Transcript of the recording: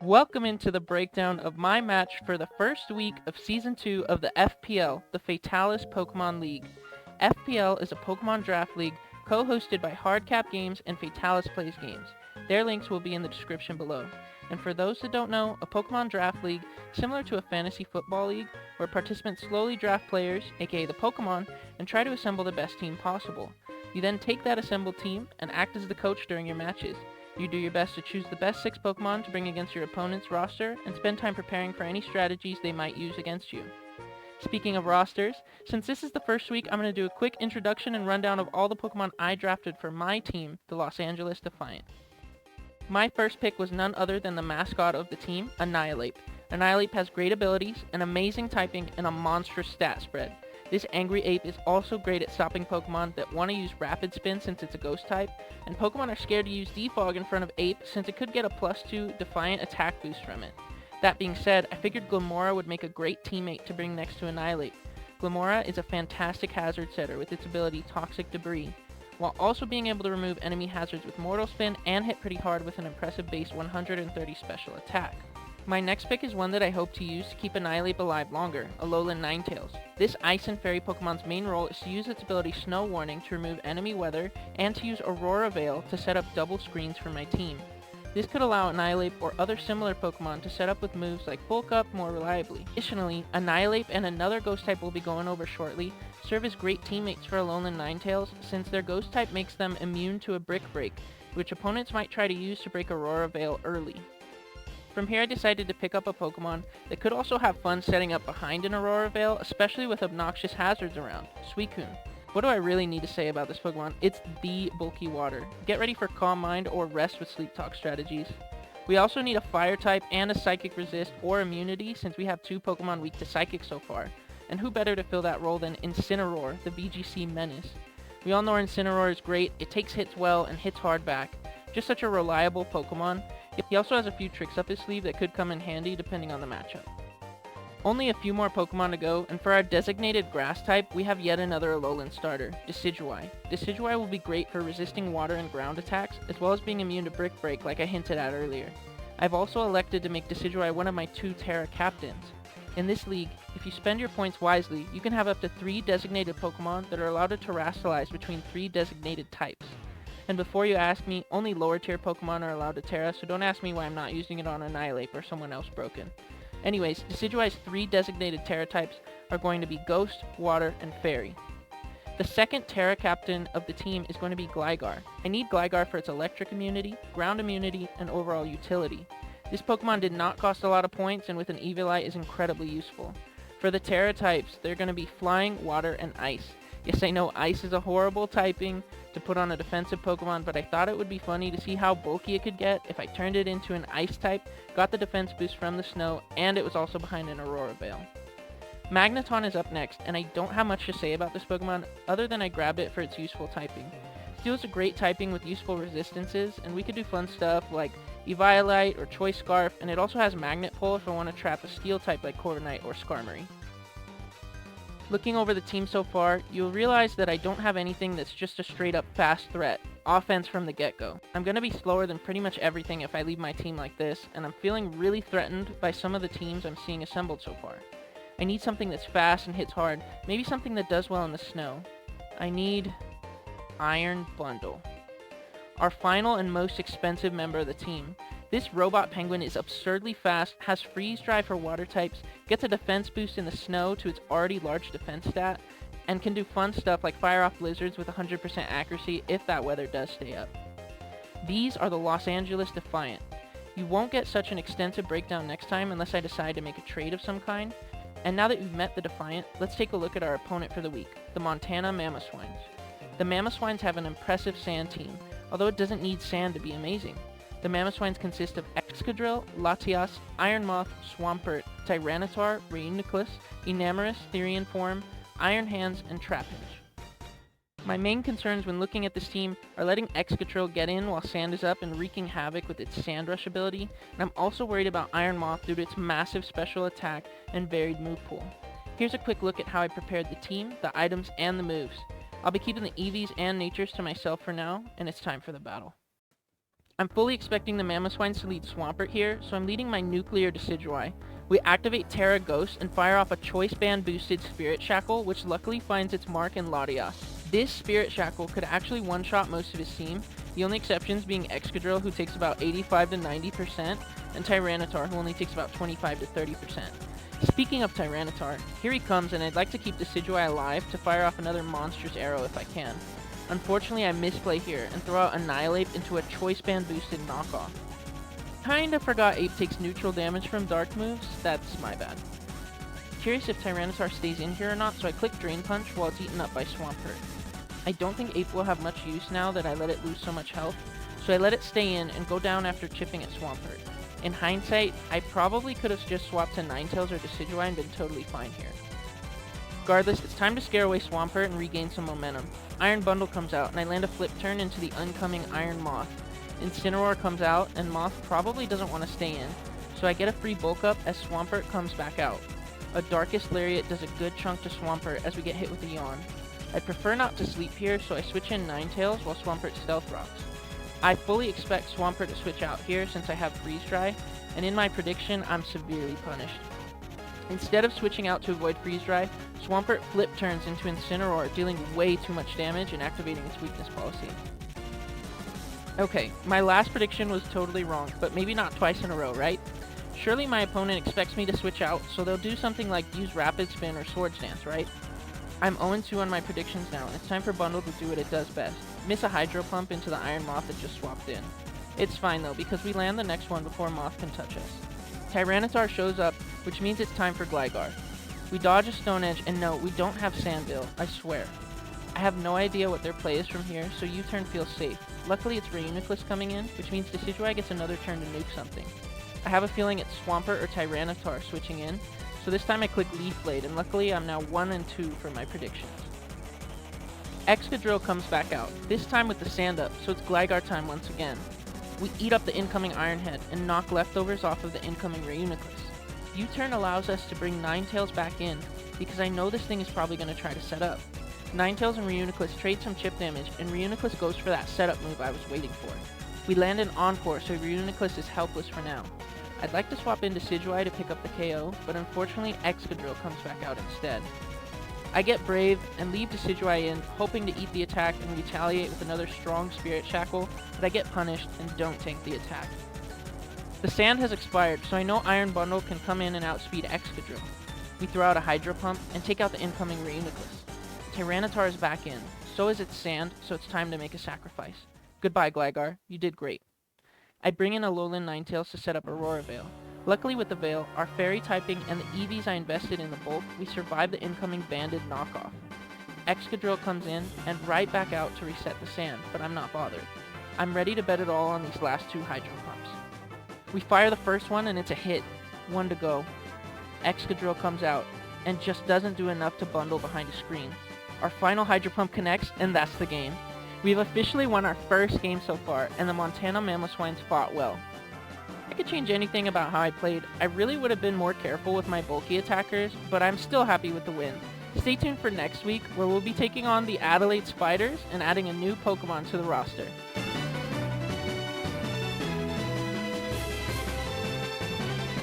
Welcome into the breakdown of my match for the first week of Season 2 of the FPL, the Fataliss Pokemon League. FPL is a Pokemon Draft League co-hosted by Hardcap Games and Fataliss Plays Games. Their links will be in the description below. And for those that don't know, a Pokemon Draft League, similar to a fantasy football league, where participants slowly draft players, aka the Pokemon, and try to assemble the best team possible. You then take that assembled team and act as the coach during your matches. You do your best to choose the best 6 Pokemon to bring against your opponent's roster, and spend time preparing for any strategies they might use against you. Speaking of rosters, since this is the first week, I'm going to do a quick introduction and rundown of all the Pokemon I drafted for my team, the Los Angeles Defiant. My first pick was none other than the mascot of the team, Annihilape. Annihilape has great abilities, an amazing typing, and a monstrous stat spread. This angry ape is also great at stopping Pokemon that want to use Rapid Spin since it's a ghost type, and Pokemon are scared to use Defog in front of Ape since it could get a +2 Defiant attack boost from it. That being said, I figured Glimmora would make a great teammate to bring next to Annihilape. Glimmora is a fantastic hazard setter with its ability Toxic Debris, while also being able to remove enemy hazards with Mortal Spin and hit pretty hard with an impressive base 130 special attack. My next pick is one that I hope to use to keep Annihilape alive longer, Alolan Ninetales. This Ice and Fairy Pokemon's main role is to use its ability Snow Warning to remove enemy weather, and to use Aurora Veil to set up double screens for my team. This could allow Annihilape or other similar Pokemon to set up with moves like Bulk Up more reliably. Additionally, Annihilape and another Ghost type we'll be going over shortly serve as great teammates for Alolan Ninetales since their Ghost type makes them immune to a Brick Break, which opponents might try to use to break Aurora Veil early. From here I decided to pick up a Pokemon that could also have fun setting up behind an Aurora Veil, especially with obnoxious hazards around, Suicune. What do I really need to say about this Pokemon? It's the bulky water. Get ready for Calm Mind or Rest with Sleep Talk strategies. We also need a Fire type and a Psychic Resist or Immunity since we have 2 Pokemon weak to Psychic so far. And who better to fill that role than Incineroar, the VGC menace. We all know Incineroar is great, it takes hits well and hits hard back. Just such a reliable Pokemon. He also has a few tricks up his sleeve that could come in handy depending on the matchup. Only a few more Pokemon to go, and for our designated Grass type, we have yet another Alolan starter, Decidueye. Decidueye will be great for resisting water and ground attacks, as well as being immune to Brick Break like I hinted at earlier. I've also elected to make Decidueye one of my 2 Terra captains. In this league, if you spend your points wisely, you can have up to 3 designated Pokemon that are allowed to terrestrialize between 3 designated types. And before you ask me, only lower tier Pokemon are allowed to Terra, so don't ask me why I'm not using it on Annihilape or someone else broken. Anyways, Decidueye's 3 designated Terra types are going to be Ghost, Water, and Fairy. The second Terra captain of the team is going to be Gligar. I need Gligar for its electric immunity, ground immunity, and overall utility. This Pokemon did not cost a lot of points, and with an Eviolite is incredibly useful. For the Terra types, they're going to be Flying, Water, and Ice. Yes, I know Ice is a horrible typing to put on a defensive Pokemon, but I thought it would be funny to see how bulky it could get if I turned it into an Ice type, got the defense boost from the snow, and it was also behind an Aurora Veil. Magneton is up next, and I don't have much to say about this Pokemon other than I grabbed it for its useful typing. Steel is a great typing with useful resistances, and we could do fun stuff like Eviolite or Choice Scarf, and it also has Magnet Pull if I want to trap a Steel type like Corviknight or Skarmory. Looking over the team so far, you'll realize that I don't have anything that's just a straight up fast threat, offense from the get-go. I'm going to be slower than pretty much everything if I leave my team like this, and I'm feeling really threatened by some of the teams I'm seeing assembled so far. I need something that's fast and hits hard, maybe something that does well in the snow. I need Iron Bundle. Our final and most expensive member of the team. This robot penguin is absurdly fast, has freeze drive for water types, gets a defense boost in the snow to its already large defense stat, and can do fun stuff like fire off blizzards with 100% accuracy if that weather does stay up. These are the Los Angeles Defiant. You won't get such an extensive breakdown next time unless I decide to make a trade of some kind. And now that you've met the Defiant, let's take a look at our opponent for the week, the Montana Mamoswines. The Mamoswines have an impressive sand team, although it doesn't need sand to be amazing. The Mamoswines consist of Excadrill, Latias, Iron Moth, Swampert, Tyranitar, Reuniclus, Enamorus, Therian Form, Iron Hands, and Trapinch. My main concerns when looking at this team are letting Excadrill get in while sand is up and wreaking havoc with its Sand Rush ability, and I'm also worried about Iron Moth due to its massive special attack and varied move pool. Here's a quick look at how I prepared the team, the items, and the moves. I'll be keeping the EVs and natures to myself for now, and it's time for the battle. I'm fully expecting the Mamoswines to lead Swampert here, so I'm leading my Nuclear Decidueye. We activate Terra Ghost and fire off a Choice Band boosted Spirit Shackle, which luckily finds its mark in Latias. This Spirit Shackle could actually one-shot most of his team, the only exceptions being Excadrill, who takes about 85 to 90%, and Tyranitar, who only takes about 25 to 30%. Speaking of Tyranitar, here he comes, and I'd like to keep Decidueye alive to fire off another monstrous arrow if I can. Unfortunately, I misplay here and throw out Annihilate into a Choice Band boosted knockoff. Kinda forgot Ape takes neutral damage from dark moves, that's my bad. Curious if Tyranitar stays in here or not, so I click Drain Punch while it's eaten up by Swampert. I don't think Ape will have much use now that I let it lose so much health, so I let it stay in and go down after chipping at Swampert. In hindsight, I probably could have just swapped to Ninetales or Decidueye and been totally fine here. Regardless, it's time to scare away Swampert and regain some momentum. Iron Bundle comes out, and I land a Flip Turn into the oncoming Iron Moth. Incineroar comes out, and Moth probably doesn't want to stay in, so I get a free bulk up as Swampert comes back out. A Darkest Lariat does a good chunk to Swampert as we get hit with a Yawn. I'd prefer not to sleep here, so I switch in Ninetales while Swampert Stealth Rocks. I fully expect Swampert to switch out here since I have Freeze Dry, and in my prediction, I'm severely punished. Instead of switching out to avoid Freeze Dry, Swampert Flip Turns into Incineroar, dealing way too much damage and activating its weakness policy. Okay, my last prediction was totally wrong, but maybe not twice in a row, right? Surely my opponent expects me to switch out, so they'll do something like use Rapid Spin or Swords Dance, right? I'm 0-2 on my predictions now, and it's time for Bundle to do what it does best. Miss a Hydro Pump into the Iron Moth that just swapped in. It's fine though, because we land the next one before Moth can touch us. Tyranitar shows up, which means it's time for Gligar. We dodge a Stone Edge, and no, we don't have Sandbill, I swear. I have no idea what their play is from here, so U-turn feels safe. Luckily it's Reuniclus coming in, which means Decidueye gets another turn to nuke something. I have a feeling it's Swampert or Tyranitar switching in, so this time I click Leaf Blade, and luckily I'm now 1-2 for my predictions. Excadrill comes back out, this time with the Sand Up, so it's Gligar time once again. We eat up the incoming Iron Head and knock leftovers off of the incoming Reuniclus. U-turn allows us to bring Ninetales back in, because I know this thing is probably going to try to set up. Ninetales and Reuniclus trade some chip damage, and Reuniclus goes for that setup move I was waiting for. We land an Encore, so Reuniclus is helpless for now. I'd like to swap in Decidueye to pick up the KO, but unfortunately Excadrill comes back out instead. I get brave and leave Decidueye in, hoping to eat the attack and retaliate with another strong Spirit Shackle, but I get punished and don't tank the attack. The sand has expired, so I know Iron Bundle can come in and outspeed Excadrill. We throw out a Hydro Pump and take out the incoming Reuniclus. Tyranitar is back in, so is its sand, so it's time to make a sacrifice. Goodbye Gligar, you did great. I bring in a Alolan Ninetales to set up Aurora Veil. Luckily with the Veil, our Fairy typing and the EVs I invested in the bulk, we survive the incoming Banded knockoff. Excadrill comes in and right back out to reset the sand, but I'm not bothered. I'm ready to bet it all on these last two Hydro Pumps. We fire the first one and it's a hit. 1 to go. Excadrill comes out and just doesn't do enough to bundle behind a screen. Our final Hydro Pump connects and that's the game. We've officially won our first game so far, and the Montana Mamoswines fought well. I could change anything about how I played. I really would have been more careful with my bulky attackers, but I'm still happy with the win. Stay tuned for next week, where we'll be taking on the Adelaide Spiders and adding a new Pokemon to the roster.